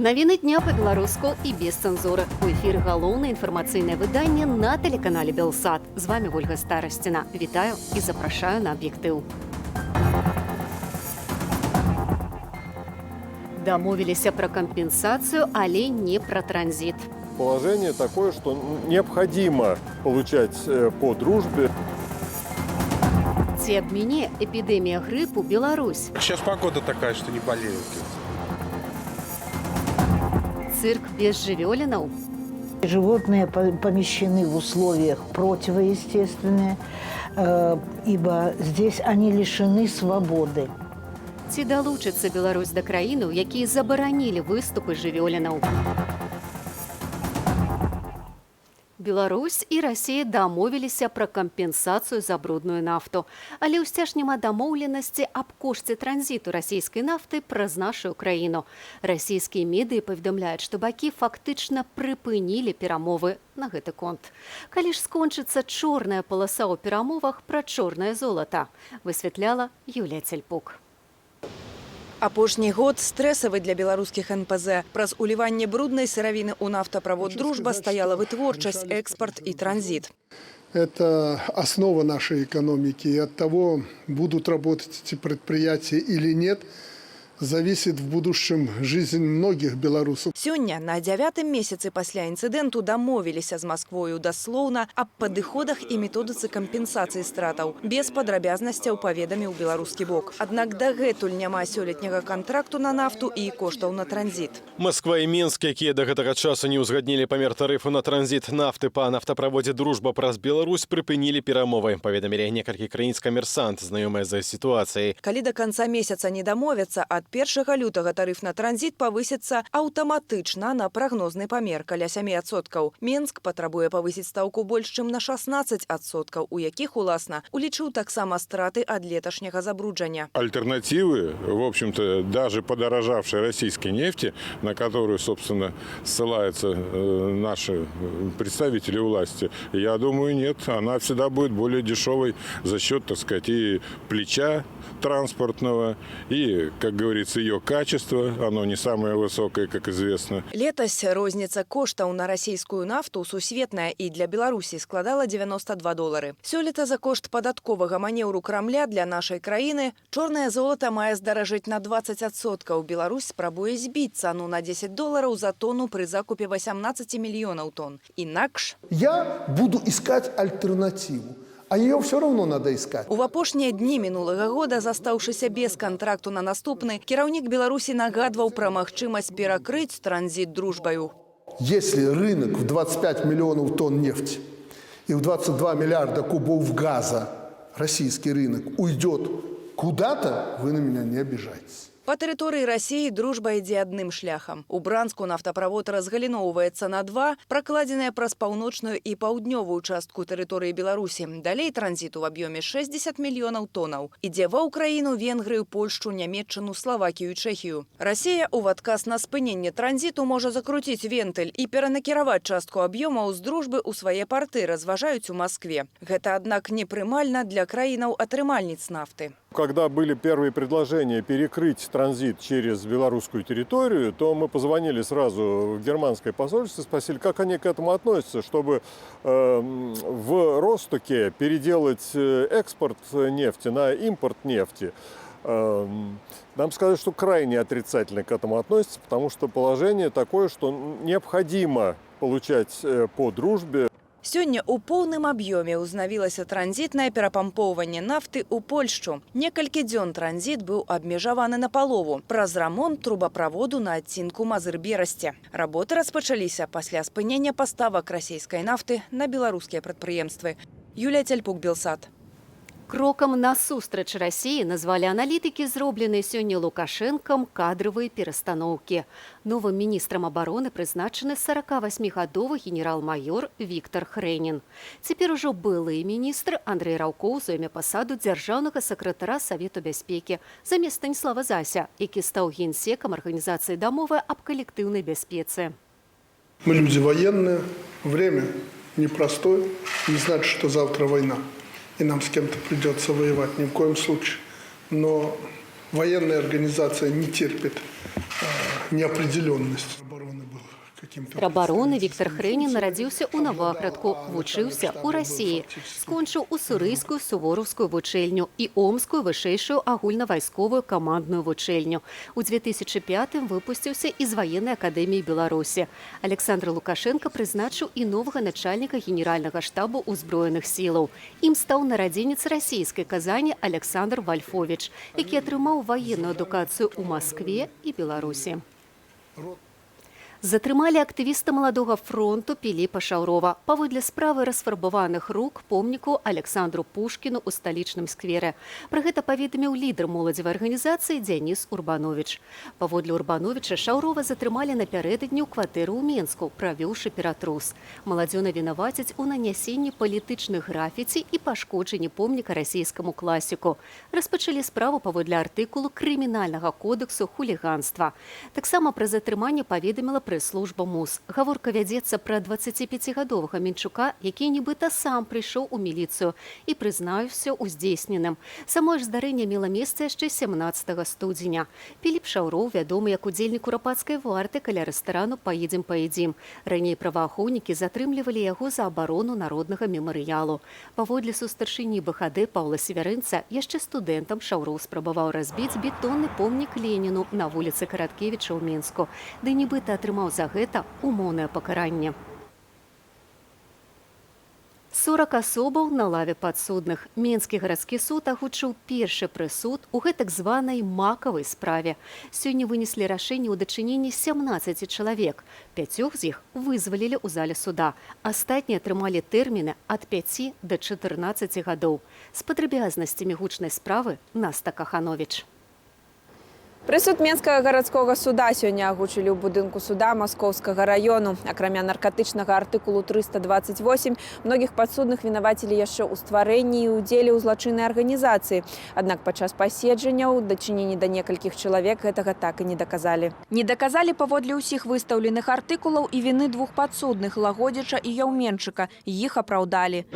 Навіны дня па-беларуску і без цэнзуры. У эфіры галоўнае інфармацыйнае выданне на тэлеканале Белсат. З вами Ольга Старасціна. Вітаю і запрашаю на аб'ектыў. Дамовіліся пра кампенсацыю, але не пра транзит. Положение такое, что необходимо получать по дружбе. Ці абміне эпідэмія грыпу Беларусь? Сейчас погода такая, что не болеют. Цирк без жывёлінаў? Животные помещены в условиях противоестественные, ибо здесь они лишены свободы. Ці далучыцца Беларусь да краінаў, якія забаранілі выступы жывёлінаў? Беларусь і Расія дамовіліся пра кампенсацыю за брудную нафту. Але ўсё ж няма дамоўленасці аб кошце транзіту расійскай нафты праз нашу краіну. Расійскія медыі паведамляюць, што бакі фактычна прыпынілі перамовы на гэты конт. Калі ж скончыцца чорная паласа ў перамовах пра чорнае золата, высвятляла Юлія Цельпук. Апошні год стрэсавы для беларускіх НПЗ. Праз уліванне бруднай сыравіны ў нафтаправод «Дружба» стаяла вытворчасць, экспорт і транзит. Это основа нашей экономики. И от того, будут работать эти предприятия или нет, зависит в будущем жизнь многих белорусов. Сёння на 9-м месяцы пасля інцыдэнту дамовіліся з Масквою даслоўна аб падыходах і методыцы кампенсацыі стратаў. Без падрабязнасцяў паведаміў беларускі бок. Аднак дагэтуль няма сёлетняга кантракту на нафту і коштаў на транзит. Москва і Мінск, якія да гэтага часу не ўзгаднілі памер тарыфу на транзит нафты па нафтаправодзе «Дружба» праз Беларусь, прыпынілі перамовы. Паведамілі некалькі краін «Камерсант», знаёмыя за сітуацыяй. Калі да канца месяца не дамовяцца, ад 1 лютага тарыф на транзит павысіцца аўтаматычна на прагнозны памер каля 7%. Мінск патрабуе павысіць стаўку больш чым на 16%, у якіх, уласна, улічыў таксама страты ад леташняга забруджання. Альтернативы, в общем-то, даже подорожавшей российской нефти, на которую, собственно, ссылаются наши представители власти, я думаю, нет. Она всегда будет более дешевой за счет, так сказать, и плеча транспортного, и, как говорится, ее качество. Оно не самое высокое, как известно. Летась розніца коштаў на расійскую нафту сусветная і для Беларусі складала $92. Сёлета за кошт падатковага манеўру Крамля для нашай краіны чорнае золата мае здаражэць на 20%. Беларусь спрабуе збіць цану на $10 за тонну пры закупе 18 мільёнаў тонн. Інакш Я буду искать альтернативу. А ее все равно надо искать. У апошнія дні мінулага года, застаўшыся без кантракту на наступны, кіраўнік Беларусі нагадваў пра магчымасць перакрыць транзит «Дружбаю». Если рынок в 25 миллионов тонн нефти и в 22 миллиарда кубов газа российский рынок уйдет куда-то, вы на меня не обижайтесь. Па тэрыторыі Расіі «Дружба» ідзе адным шляхам. У Бранску нафтаправод разгаліноўваецца на два, пракладзеныя праз паўночную і паўднёвую частку тэрыторыі Беларусі. Далей транзіту в аб'ёме 60 мільёнаў тоннаў. Ідзе ва Ўкраіну, Венгрыю, Польшчу, Нямецчыну, Славакію і Чэхію. Расія ў адказ на спыненне транзіту можа закруціць вентыль і перанакіраваць частку аб'ёмаў з «Дружбы» ў свае парты, разважаюць у Маскве. Гэта, аднак, непрымальна для краінаў-атрымальніц нафты. Когда были первые предложения перекрыть транзит через белорусскую территорию, то мы позвонили сразу в германское посольство, спросили, как они к этому относятся, чтобы в Ростоке переделать экспорт нефти на импорт нефти. Нам сказали, что крайне отрицательно к этому относятся, потому что положение такое, что необходимо получать по дружбе. Сёння ў поўным аб'ёме ўзнавілася транзітнае перапампоўванне нафты ў Польшчу. Некалькі дзён транзіт быў абмежаваны напалову праз рамонт трубаправоду на адцінку Мазыр-Берасце. Работы распачаліся пасля спынення паставак расійскай нафты на беларускія прадпрыемствы. Юлія Цельпук, Белсат. Крокам насустрач Расіі назвалі аналітыкі зробленыя сёння Лукашэнкам кадравыя перастаноўкі. Новым міністрам абароны прызначаны 48-гадовы генерал-майор Віктор Хрэнін. Цяпер ужо былы міністр Андрэй Раўкоў зойме пасаду дзяржаўнага сакратара Савету бяспекі замест Станіслава Зася, які стаў генсекам арганізацыі дамовы аб калектыўнай бяспецы. Мы люди военные, время непростое, не значит, что завтра война. И нам с кем-то придется воевать, ни в коем случае. Но Военная организация не терпит неопределенность. Міністр оборони Віктор Хренін нарадзіўся ў Наваградку, вучыўся ў Расіі, скончыў уссурыйскую сувораўскую вучэльню і омскую вышэйшую агульнавайсковую камандную вучэльню. У 2005-м выпусціўся з Ваеннай акадэміі Беларусі. Александр Лукашенко прызначыў і новага начальніка генеральнага штабу ўзброеных сілаў. Ім стаў нарадзенец расійскай Казані Александр Вальфович, які атрымаў ваенную адукацыю ў Маскве і Беларусі. Затрымалі актывіста маладога фронту Піліпа Шаўрова паводле справы расфарбаваных рук помніку Александру Пушкіну ў сталічным сквере. Пра гэта паведаміў лідар моладзевай арганізацыі Дзяніс Урбанович. Паводле Урбановича Шаўрова затрымалі напярэдадні ў кватэры ў Менску, правёўшы ператрус. Маладзёна вінавацяць у нанясенні палітычных графіці і пашкоджанні помніка расійскаму класіку. Распачалі справу паводле артыкулу крымінальнага кодексу хуліганства. Таксама пра затрыманне паведаміла прэс-служба МУС. Гаворка вядзецца пра 25-гадовага Мінчука, які нібыта сам прыйшоў у міліцыю і прызнаўся ў здзейсненым. Самое ж здарэнне мела месца яшчэ 17 студзеня. Піліп Шаўроў вядомы як удзельнік курапацкай варты каля рэстарану «Паедзем-паедзім». Раней праваахоўнікі затрымлівалі яго за абарону народнага мемарыялу. Паводле сустаршыні БХД Паўла Северынца, яшчэ студэнтам Шаўроў спрабаваў разбіць бетонны помнік Леніну на вуліцы Караткевіча ў Мінску, ды нібыта атрымаў за гэта умоўнае пакаранне. 40 асобаў на лаве падсудных. Менскі гарадскі суд агучыў першы прысуд у гэтак званай макавай справе. Сёння вынеслі рашэнне ў дачыненні 17 чалавек. 5 з іх вызвалілі ў зале суда. Астатнія атрымалі тэрміны ад 5 да 14 гадоў. З падрабязнасцямі гучнай справы Наста Каханович. Прысуд Менскага гарадскога суда сёння агучылі ў будынку суда Маскоўскага раёну. Акрамя наркатычнага артыкулу 328, многіх падсудных вінавацілі яшчэ ў стварэнні і ўдзеле ў злачыннай арганізацыі. Аднак падчас паседжанняў дачыненні да некалькіх чалавек гэтага так і не даказалі. Не даказалі паводле ўсіх выстаўленых артыкулаў і віны двух падсудных Лагодзіча і Яўменчыка. Іх апраўдалі.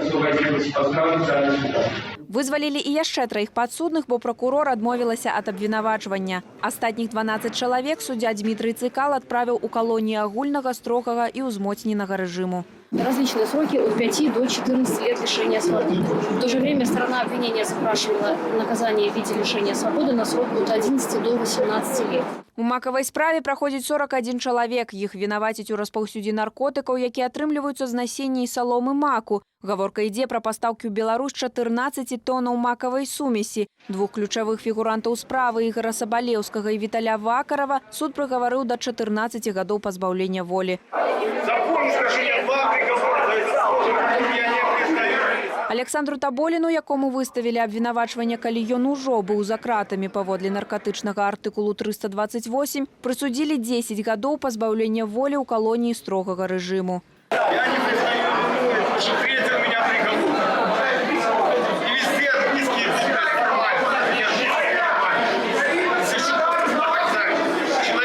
Вызвалілі і яшчэ 3 падсудных, бо пракурор адмовілася ад абвінавачвання. Астатніх 12 чалавек суддзя Дмітрый Цыкал адправіў у калоніі агульнага, строгага і ўзмоцненага рэжыму. Различные сроки от 5 до 14 лет лишения свободы. В то же время сторона обвинения запрашивала наказание в виде лишения свободы на срок от 11 до 18 лет. У макавай справе праходзіць 41 чалавек. Іх вінавацяць у распаўсюдзе наркотыкаў, якія атрымліваюцца з насення і саломы маку. Гаворка ідзе пра пастаўкі ў Беларусь 14 тонаў макавай сумесі. Двух ключавых фігурантаў справы Ігора Сабалеўскага і Віталя Вакарава суд прыгаварыў да 14 гадоў пазбаўлення волі. Александру Таболіну, якому выставілі абвінавачванне, калі ён ужо быў за кратамі паводле наркатычнага артыкулу 328, прысудзілі 10 гадоў пазбаўлення волі ў калоніі строгага рэжыму. Я не признаю, что третий у меня приговор. И везде низкие человек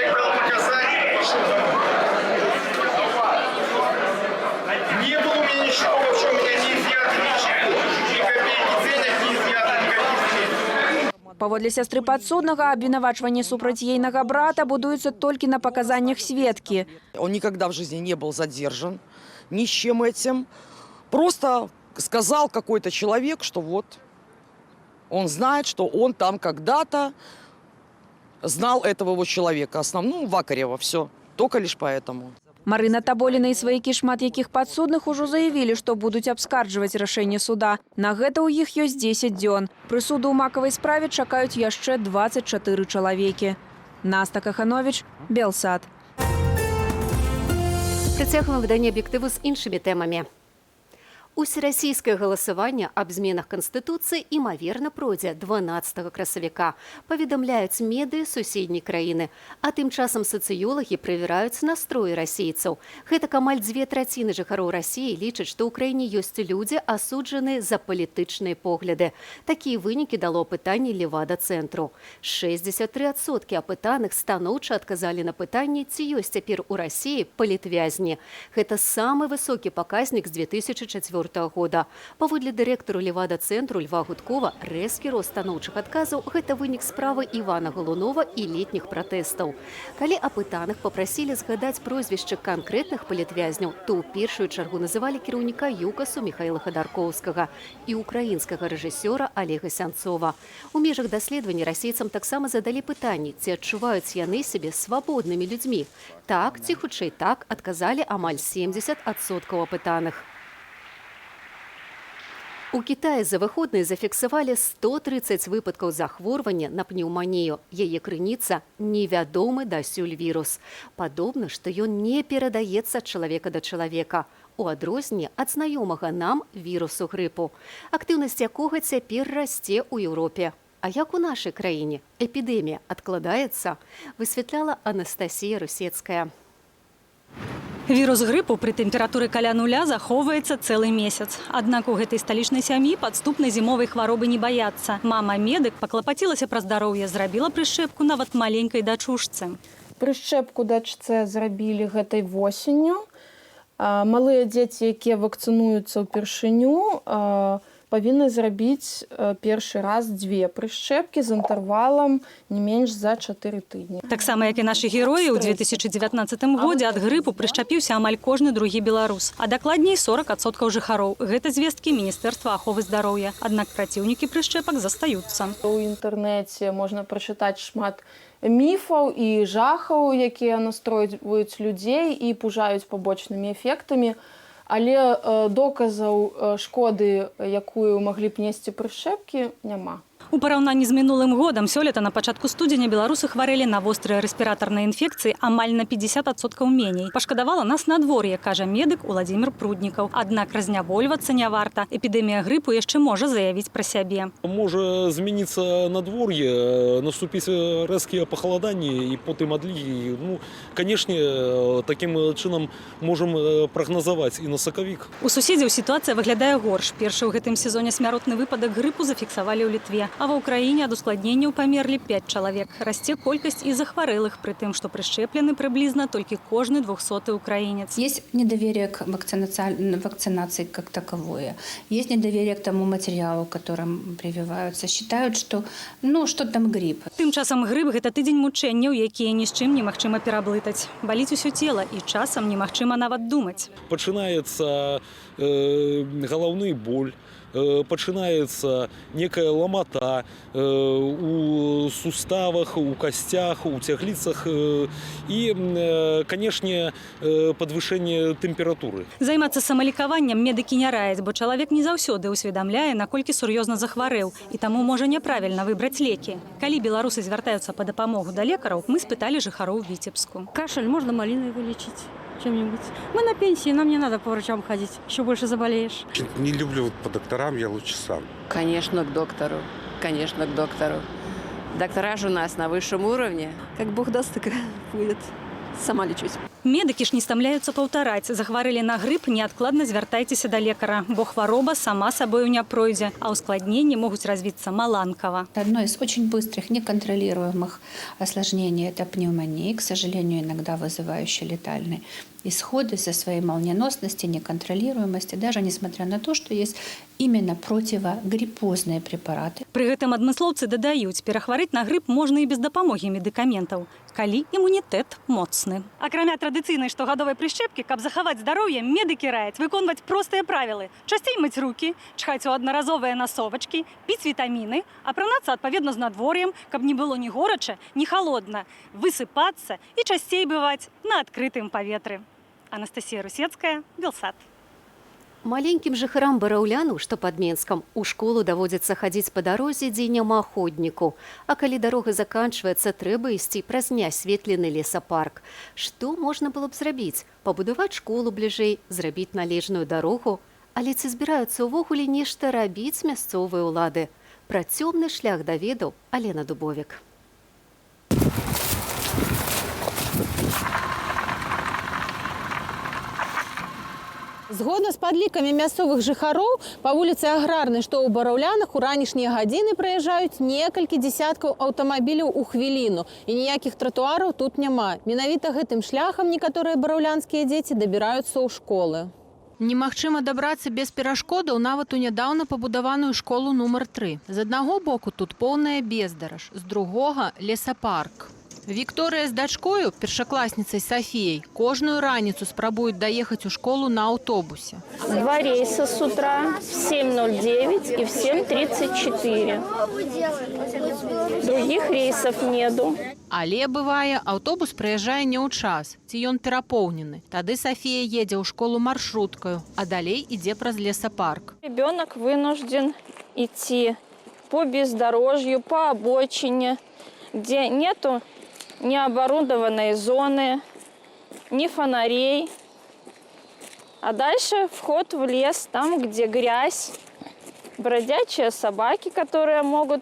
дал показания, пошел домой. Не было у меня ничего, вообще у меня не изъято ничего. Ни копейки денег не изъято, никаких денег. Паводле сястры падсуднага, абвінавачванне супраць ейнага брата будуецца толькі на паказаннях сведкі. Он никогда в жизни не был задержан ни с чем этим. Просто сказал какой-то человек, что вот он знает, что он там когда-то знал этого вот человека. Основном Вакарева, все. Только лишь поэтому. Марына Таболіна і сваякі шмат якіх падсудных ужо заявілі, што будуць абскарджваць рашэнне суда. На гэта ў іх ёсць 10 дзён. Прысуду ў макавай справе чакаюць яшчэ 24 чалавекі. Наста Каханович, Белсад. Працягваем выданне аб'ектыву з іншымі тэмамі. Усерасійскае галасаванне аб зменах Канстытуцыі імаверна пройдзе 12 красавіка, паведамляюць медыа суседняй краіны. А тым часам сацыёлагі правяраюць настроі расейцаў. Гэта амаль 2/3 жыхароў Расіі лічаць, што ў краіне ёсць людзі, асуджаныя за палітычныя погляды. Такія вынікі дало апытанне Левада-цэнтру. 63% апытаных станоўча адказалі на пытанне, ці ёсць цяпер у Расіі палітвязні. Гэта самы высокі паказнік з 2004 2024 года. Паводле дырэктару Левада-цэнтру Льва Гудкова, рэзкі рост станоўчых адказаў – гэта вынік справы Івана Галунова і летніх пратэстаў. Калі апытаных папрасілі згадаць прозвішчы канкрэтных палітвязняў, то ў першую чаргу называлі кіраўніка ЮКАСу Михаила Ходорковскага і украінскага рэжысёра Олега Сянцова. У межах даследавання расейцам таксама задалі пытанні, ці адчуваюць яны сябе свабоднымі людзьмі. Так, ці хутчэй так, адказалі амаль 70% апытаных. У Китаі за выходныя зафіксавалі 130 выпадкаў захворвання на пнеўманію. Яе крыніца – невядомы дасюль вірус. Падобна, што ён не перадаецца ад чалавека да чалавека, у адрозненне ад знаёмага нам вірусу грыпу, актыўнасць якога цяпер расце ў Еўропе. А як у нашай краіне эпідэмія адкладаецца, высвятляла Анастасія Русецкая. Вірус грыпу пры тэмпературы каля нуля захоўваецца цэлы месяц. Аднак у гэтай сталічнай сям'і падступнай зімовай хваробы не баяцца. Мама-медык паклапацілася пра здароўе, зрабіла прышчэпку нават маленькай дачушцы. Прышчэпку дачцэ зрабілі гэтай восенню. Малыя дзеці, якія вакцынуюцца ўпершыню, павінны зрабіць першы раз 2 прышчэпкі з інтэрвалам не менш за 4 тыдні. Таксама, як і нашы героі, у 2019 годзе ад грыпу прышчапіўся амаль кожны другі беларус, а дакладней 40% жыхароў. Гэта звесткі Міністэрства аховы здароўя. Аднак праціўнікі прышчэпак застаюцца. У інтэрнэце можна прачытаць шмат міфаў і жахаў, якія настройваюць людзей і пужаюць пабочнымі эфектамі. Але доказаў шкоды, якую маглі б несці прышчэпкі, няма. У параўнанні з мінулым годам сёлета на пачатку студзеня беларусы хварэлі на вострыя рэспіратарныя інфекцыі амаль на 50% меней. Пашкадавала нас надвор'е, кажа медык Уладзімір Пруднікаў. Аднак разнявольвацца не варта. Эпідэмія грыпу яшчэ можа заявіць пра сябе. Можа змяніцца надвор'е, наступіць рэзкія пахаладанні і потым адлігі. Канешне, такім чынам можам прагназаваць і на сакавік. У суседзяў сітуацыя выглядае горш. Першы ў гэтым сезоне смяротны выпадак грыпу зафіксавалі ў Літве. А ва ўкраіне ад ускладненняў памерлі 5 чалавек. Расце колькасць і захварэлых, пры тым, што прышчэплены прыблізна толькі кожны 200-й украінец. Есть недоверие к вакцинации как таковое. Есть недоверие к тому материалу, которым прививаются. Считают, что, что там грипп. Тым часам грып – гэта тыдзень мучэнняў, якія ні з чым немагчыма пераблытаць. Баліць усё цела і часам немагчыма нават думаць. Пачынаецца галаўны боль. Пачынаецца некая ламата у суставах, у касцях, у цягліцах і, канешне, падвышэнне тэмпературы. Займацца самалікаваннем медыкі не раяць, бо чалавек не заўсёды ўсведамляе, наколькі сур'ёзна захварэў, і таму можа няправільна выбраць лекі. Калі беларусы звяртаюцца па дапамогу да лекараў, мы спыталі жыхароў Віцебску. Кашель можно малиной вылечить чем-нибудь. Мы на пенсии, нам не надо по врачам ходить, еще больше заболеешь. Не люблю по докторам, я лучше сам. Конечно, к доктору. Конечно, к доктору. Доктора же у нас на высшем уровне. Как Бог даст, так будет. Сама лечусь. Медыкі ж не стамляюцца паўтараць. Захварэлі на грып, неадкладна звяртайцеся да лекара, бо хвароба сама сабою не пройдзе, а ускладненні могуць развіцца маланкава. Одно из очень быстрых, неконтролируемых осложнений – это пневмония, к сожалению, иногда вызывающая летальные исходы со своей молниеносности, неконтролируемости, даже несмотря на то, что есть именно противогриппозные препараты. Пры гэтым адмыслоўцы дадаюць, перахварыць на грып можна і без дапамогі медыкаментаў, калі імунітэт моцны. Акрамя традыцыйнай штогадовай прышчэпкі, каб захаваць здароўе, медыкі раяць выконваць простыя правілы. Часцей мыць рукі, чхаць у аднаразовыя насовачкі, піць вітаміны, апранацца адпаведна з надвор'ем, каб не было ні горача, ні халодна, высыпацца і часцей бываць на адкрытым паветры. Анастасія Русецкая, Белсат. Маленькім жыхарам бараўляну, што пад Менскам, у школу даводзіцца хадзіць па дарозе, дзе няма ходніку. А калі дарога заканчваецца, трэба ісці праз няасветлены лесапарк. Што можна было б зрабіць? Пабудаваць школу бліжэй, зрабіць належную дарогу? Але ці збіраюцца ўвогуле нешта рабіць мясцовыя ўлады? Пра цёмны шлях даведаў Алена Дубовік. Згодна з падлікамі мясцовых жыхароў, па вуліцы Аграрнай, што ў Бараўлянах, у ранішнія гадзіны праязджаюць некалькі дзесяткаў аўтамабіляў у хвіліну. І ніякіх тратуараў тут няма. Менавіта гэтым шляхам некаторыя бараўлянскія дзеці дабіраюцца ў школы. Немагчыма дабрацца без перашкодаў нават у нядаўна пабудаваную школу нумар 3. З аднаго боку тут поўная бездараж, з другога лесапарк. Вікторыя з дачкою, першакласніцай Софіяй, кожную раніцу спрабуюць даехаць у школу на аўтобусе. 2 рейса с утра в 7:09 и в 7:34. Других рейсов нету. Але, бывае, аўтобус прыязджае не ў час, ці ён перапоўнены. Тады Софія едзе ў школу маршруткаю, а далей ідзе праз лесапарк. Ребенок вынужден идти по бездорожью, по обочине, где нету ни оборудованной зоны, ни фонарей. А дальше вход в лес, там, где грязь, бродячие собаки, которые могут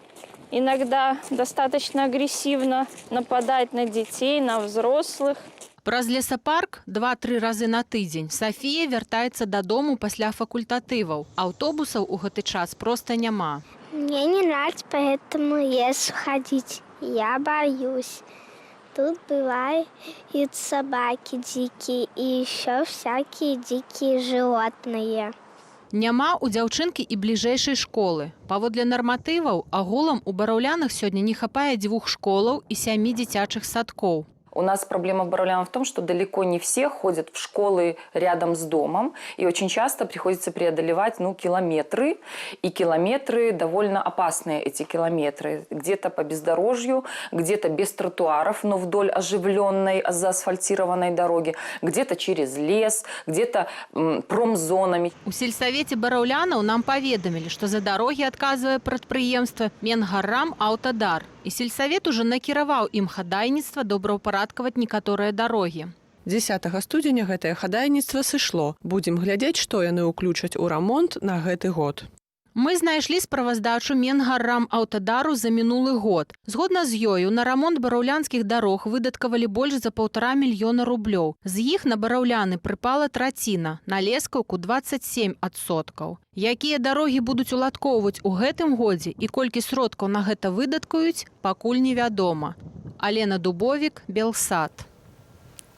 иногда достаточно агрессивно нападать на детей, на взрослых. Праз лесапарк 2-3 разы на тыдзень Софія вяртаецца дадому пасля факультатываў. Аўтобусаў у гэты час проста няма. Мне не нравится по этому лесу ходить. Я боюсь. Тут бывают собаки дикие и еще всякие дикие животные. Няма у дзяўчынкі і бліжэйшай школы. Паводле нарматываў, агулам у Бараўлянах сёння не хапае 2 школаў і 7 дзіцячых садкоў. У нас проблема в Бараўлянах в том, что далеко не все ходят в школы рядом с домом, и очень часто приходится преодолевать километры, и километры довольно опасные, эти километры. Где-то по бездорожью, где-то без тротуаров, но вдоль оживленной, заасфальтированной дороги, где-то через лес, где-то промзонами. У сельсавеце Бараўлянаў нам паведамілі, што за дарогі адказвае прадпрыемства Менгаррам Аўтадар. І сельсавет уже накіраваў ім хадайніцтва добраўпарадкаваць некаторыя дарогі. 10 студзеня гэтае хадайніцтва сышло. Будзем глядзець, што яны ўключаць у рамонт на гэты год. Мы знайшлі справаздачу Менгаррам Аўтадару за мінулы год. Згодна з ёю, на рамонт бараўлянскіх дарог выдаткавалі больш за 1,5 мільёна рублёў. З іх на бараўляны прыпала траціна, на лескаўку 27%. Якія дарогі будуць уладкоўваць у гэтым годзе і колькі сродкаў на гэта выдаткаюць, пакуль невядома. Алена Дубовік, Белсат.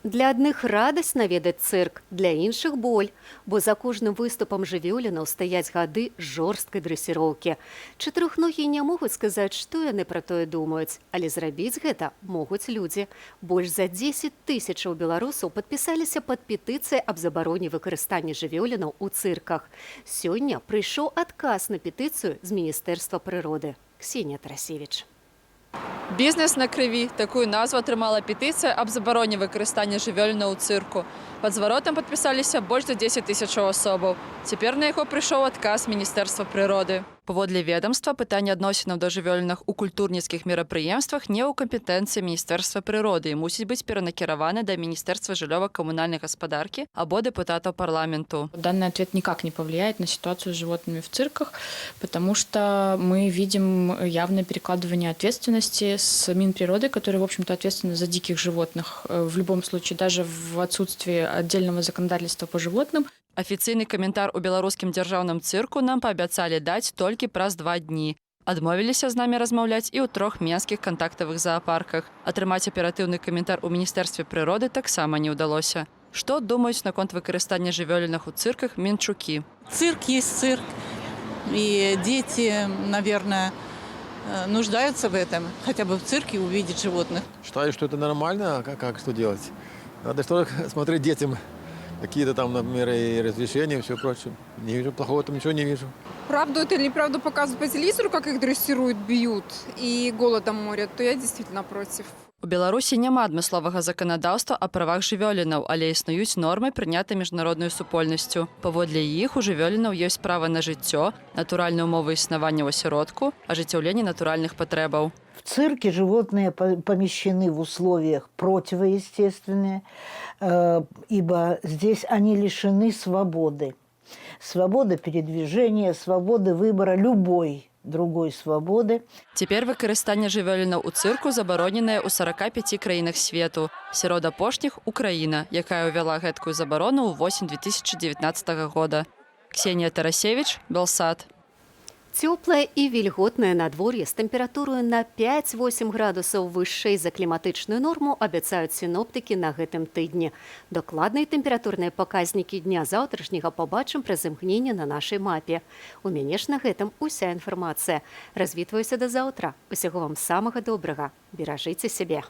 Для адных радасць наведаць цырк, для іншых боль, бо за кожным выступам жывёлінаў стаяць гады жорсткай дрэсіроўкі. Чатырохногія не могуць сказаць, што яны пра тое думаюць, але зрабіць гэта могуць людзі. Больш за 10 000 беларусаў падпісаліся пад петыцыяй аб забароне выкарыстання жывёлінаў у цырках. Сёння прыйшоў адказ на петыцыю з Міністэрства прыроды. Ксенія Тарасевіч. Бізнес на крыві. Такую назву атрымала петыцыя аб забароне выкарыстання жывёлінаў у цырку. Пад зваротам падпісаліся больш за 10 000 асобаў. Цяпер на яго прыйшоў адказ Міністэрства прыроды. Паводле ведомства, пытанне адносінаў да жывёлінах у культурніцкіх мерапрыемствах не ў кампетэнцыі Міністэрства прыроды і мусіць быць перанакіраваны да Міністэрства жыллёва-камунальнай гаспадаркі або дэпутатаў парламенту. Данный ответ никак не повлияет на ситуацию с животными в цирках, потому что мы видим явное перекладывание ответственности с Минприроды, которая, в общем-то, ответственна за диких животных. В любом случае, даже в отсутствии отдельного законодательства по животным. Афіцыйны каментар у беларускім дзяржаўным цырку нам паабяцалі даць толькі праз 2 дні. Адмовіліся з намі размаўляць і ў 3 менскіх кантактавых зоапарках. Атрымаць аператыўны каментар у Міністэрстве прыроды таксама не ўдалося. Што думаюць наконт выкарыстання жывёлінах у цырках мінчукі? Цирк есть цирк. И дети, наверное, нуждаются в этом. Хотя бы в цирке увидеть животных. Считаю, что это нормально. А как что делать? Надо что смотреть детям. Какие-то там, например, и разрешения, и все прочее. Не вижу плохого, там ничего не вижу. Правду это или неправду показывают по телевизору, как их дрессируют, бьют и голодом морят, то я действительно против. У Беларусі няма адмысловага заканадаўства о правах жывёлінаў, але існуюць нормы, прынятыя міжнароднай супольнасцю. Паводле іх у жывёлінаў ёсць права на жыццё, натуральныя ўмовы існавання ў асяродку, ажыццяўленне натуральных патрэбаў. В цирке животные помещены в условиях противоестественные, ибо здесь они лишены свободы. Свободы передвижения, свободы выбора любой другой свободы. Цяпер выкарыстанне жывёлінаў у цырку забароненае ў 45 краінах свету. Сярод апошніх Украіна, якая ўвяла гэткую забарону ў восень 2019 года. Ксенія Тарасевіч, Белсат. Цёплае і вільготнае надвор'е з тэмпературою на 5-8 градусаў вышэй за кліматычную норму абяцаюць сіноптыкі на гэтым тыдні. Дакладныя тэмпературныя паказнікі дня заўтрашняга пабачым праз імгненне на нашай мапе. У мяне ж на гэтым уся інфармацыя. Развітваюся да заўтра. Усяго вам самага добрага. Беражыце сябе.